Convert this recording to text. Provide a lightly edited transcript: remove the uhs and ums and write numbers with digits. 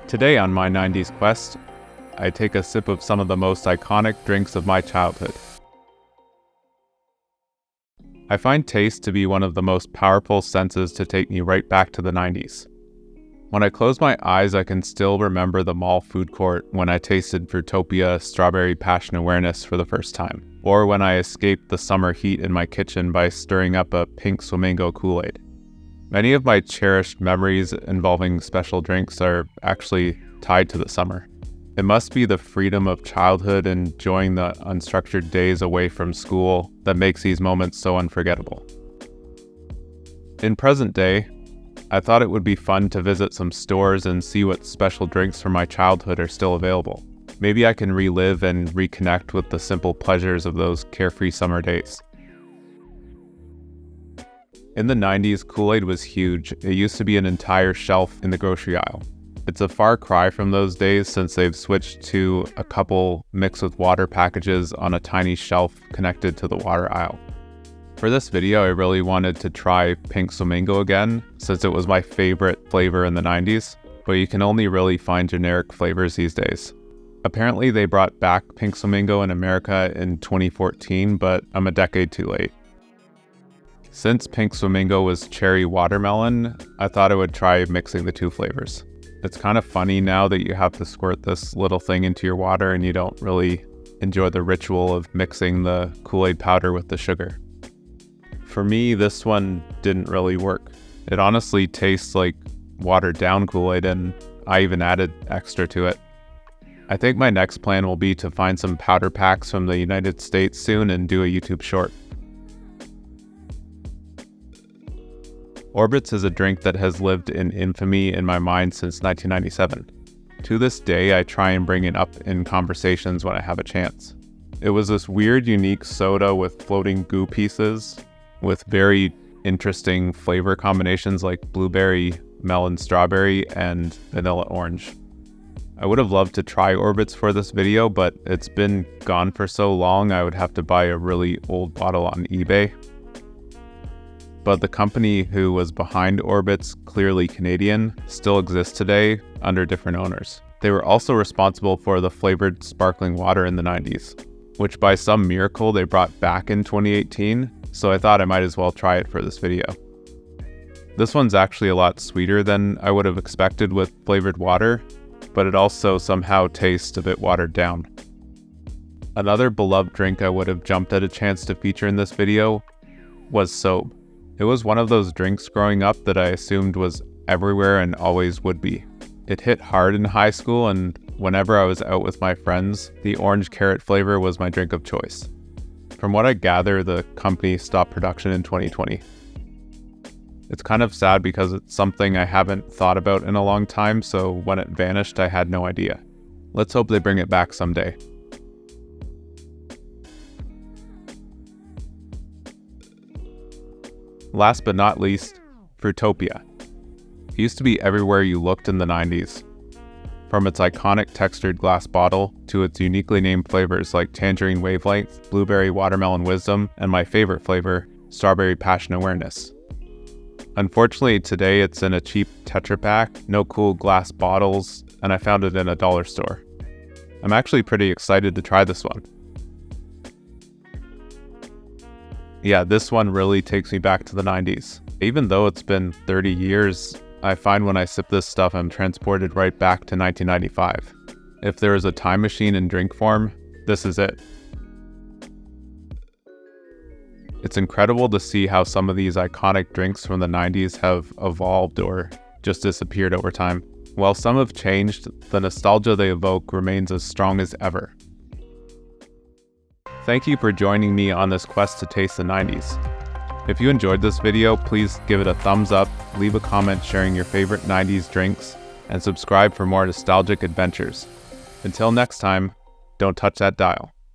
Today on my 90s quest, I take a sip of some of the most iconic drinks of my childhood. I find taste to be one of the most powerful senses to take me right back to the 90s. When I close my eyes, I can still remember the mall food court when I tasted Fruitopia Strawberry Passion Awareness for the first time, or when I escaped the summer heat in my kitchen by stirring up a pink flamingo Kool-Aid. Many of my cherished memories involving special drinks are actually tied to the summer. It must be the freedom of childhood and enjoying the unstructured days away from school that makes these moments so unforgettable. In present day, I thought it would be fun to visit some stores and see what special drinks from my childhood are still available. Maybe I can relive and reconnect with the simple pleasures of those carefree summer days. In the 90s, Kool-Aid was huge. It used to be an entire shelf in the grocery aisle. It's a far cry from those days since they've switched to a couple mixed with water packages on a tiny shelf connected to the water aisle. For this video, I really wanted to try Pink Flamingo again, since it was my favorite flavor in the 90s, but you can only really find generic flavors these days. Apparently they brought back Pink Flamingo in America in 2014, but I'm a decade too late. Since Pink Flamingo was cherry watermelon, I thought I would try mixing the two flavors. It's kind of funny now that you have to squirt this little thing into your water and you don't really enjoy the ritual of mixing the Kool-Aid powder with the sugar. For me, this one didn't really work. It honestly tastes like watered down Kool-Aid, and I even added extra to it. I think my next plan will be to find some powder packs from the United States soon and do a YouTube short. Orbitz is a drink that has lived in infamy in my mind since 1997. To this day, I try and bring it up in conversations when I have a chance. It was this weird, unique soda with floating goo pieces, with very interesting flavor combinations like blueberry, melon strawberry, and vanilla orange. I would have loved to try Orbitz for this video, but it's been gone for so long I would have to buy a really old bottle on eBay. But the company who was behind Orbitz, clearly Canadian, still exists today under different owners. They were also responsible for the flavored sparkling water in the 90s, which by some miracle they brought back in 2018, so I thought I might as well try it for this video. This one's actually a lot sweeter than I would have expected with flavored water, but it also somehow tastes a bit watered down. Another beloved drink I would have jumped at a chance to feature in this video was soap. It was one of those drinks growing up that I assumed was everywhere and always would be. It hit hard in high school, and whenever I was out with my friends, the orange carrot flavor was my drink of choice. From what I gather, the company stopped production in 2020. It's kind of sad because it's something I haven't thought about in a long time, so when it vanished, I had no idea. Let's hope they bring it back someday. Last but not least, Fruitopia. It used to be everywhere you looked in the 90s. From its iconic textured glass bottle to its uniquely named flavors like Tangerine Wavelength, Blueberry Watermelon Wisdom, and my favorite flavor, Strawberry Passion Awareness. Unfortunately, today it's in a cheap Tetra Pak, no cool glass bottles, and I found it in a dollar store. I'm actually pretty excited to try this one. Yeah, this one really takes me back to the 90s. Even though it's been 30 years, I find when I sip this stuff, I'm transported right back to 1995. If there is a time machine in drink form, this is it. It's incredible to see how some of these iconic drinks from the 90s have evolved or just disappeared over time. While some have changed, the nostalgia they evoke remains as strong as ever. Thank you for joining me on this quest to taste the 90s. If you enjoyed this video, please give it a thumbs up, leave a comment sharing your favorite 90s drinks, and subscribe for more nostalgic adventures. Until next time, don't touch that dial.